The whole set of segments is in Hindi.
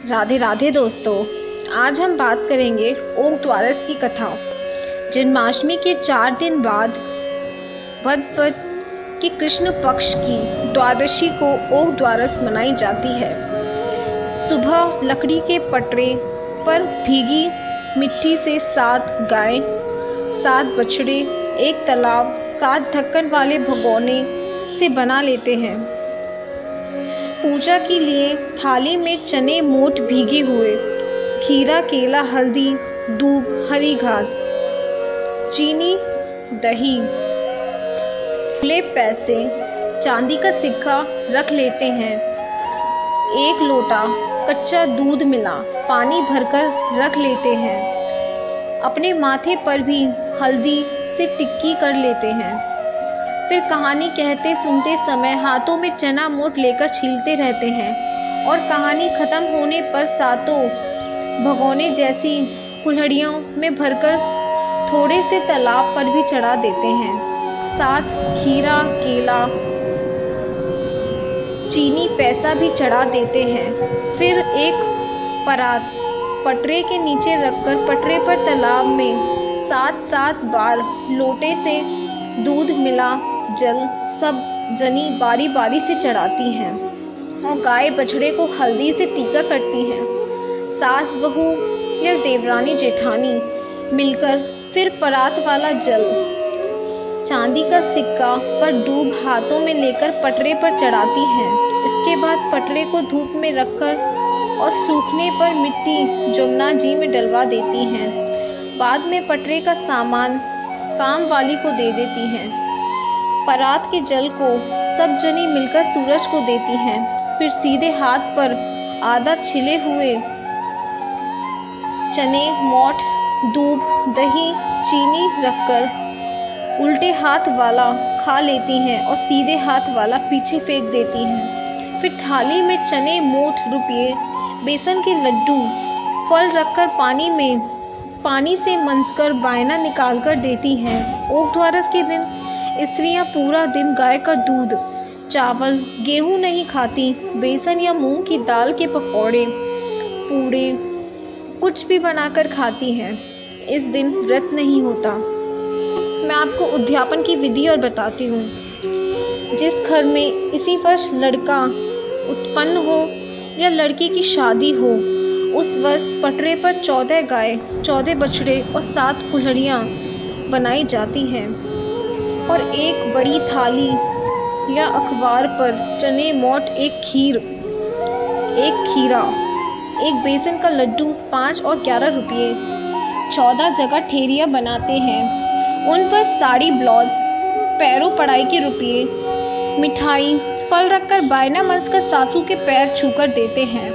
राधे राधे दोस्तों, आज हम बात करेंगे ओक द्वारस की कथा। जन्माष्टमी के 4 दिन बाद वद के कृष्ण पक्ष की द्वादशी को ओक द्वारस मनाई जाती है। सुबह लकड़ी के पटरे पर भीगी मिट्टी से 7 गाय, 7 बछड़े, एक तालाब, 7 ढक्कन वाले भगोने से बना लेते हैं। पूजा के लिए थाली में चने मोट भीगे हुए, खीरा, केला, हल्दी, दूब, हरी घास, चीनी, दही, खुले पैसे, चांदी का सिक्का रख लेते हैं। 1 लोटा कच्चा दूध मिला पानी भरकर रख लेते हैं। अपने माथे पर भी हल्दी से टिक्की कर लेते हैं। फिर कहानी कहते सुनते समय हाथों में चना मोट लेकर छीलते रहते हैं और कहानी खत्म होने पर 7 भगोने जैसी कुल्हड़ियों में भरकर थोड़े से तालाब पर भी चढ़ा देते हैं। 7 खीरा, केला, चीनी, पैसा भी चढ़ा देते हैं। फिर एक परात पटरे के नीचे रखकर पटरे पर तालाब में 7 बार लोटे से दूध मिला जल सब जनी बारी बारी से चढ़ाती हैं और गाय बछड़े को हल्दी से टीका करती हैं। सास बहू या देवरानी जेठानी मिलकर फिर परात वाला जल, चांदी का सिक्का पर दूब हाथों में लेकर पटरे पर चढ़ाती हैं। इसके बाद पटरे को धूप में रखकर और सूखने पर मिट्टी जमुना जी में डलवा देती हैं। बाद में पटरे का सामान काम वाली को दे देती हैं। परात के जल को सब जनी मिलकर सूरज को देती हैं। फिर सीधे हाथ पर आधा छिले हुए चने, मोठ, दूब, दही, चीनी रखकर उल्टे हाथ वाला खा लेती हैं और सीधे हाथ वाला पीछे फेंक देती हैं। फिर थाली में चने, मोठ, रुपये, बेसन के लड्डू, फल रखकर पानी से मंथकर बायना निकाल कर देती हैं। ओक द्वारस के दिन स्त्रियां पूरा दिन गाय का दूध, चावल, गेहूं नहीं खाती। बेसन या मूंग की दाल के पकौड़े, पूड़े कुछ भी बनाकर खाती हैं। इस दिन व्रत नहीं होता। मैं आपको उद्यापन की विधि और बताती हूँ। जिस घर में इसी वर्ष लड़का उत्पन्न हो या लड़की की शादी हो, उस वर्ष पटरे पर 14 गाय, 14 बछड़े और 7 कुल्हड़ियाँ बनाई जाती हैं और एक बड़ी थाली या अखबार पर चने, मोट, एक खीरा, एक बेसन का लड्डू, 5 और 11 रुपये, 14 जगह ठेरिया बनाते हैं। उन पर साड़ी, ब्लाउज, पैरों पढ़ाई के रुपये, मिठाई, फल रखकर बायना मंसकर सासू के पैर छूकर देते हैं।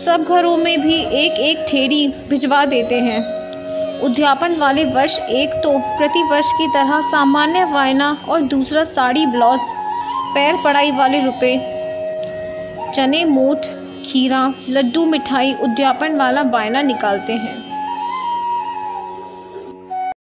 सब घरों में भी एक ठेरी भिजवा देते हैं। उद्यापन वाले वर्ष एक तो प्रति वर्ष की तरह सामान्य वायना और दूसरा साड़ी, ब्लाउज, पैर पढ़ाई वाले रुपये, चने, मोठ, खीरा, लड्डू, मिठाई उद्यापन वाला बायना निकालते हैं।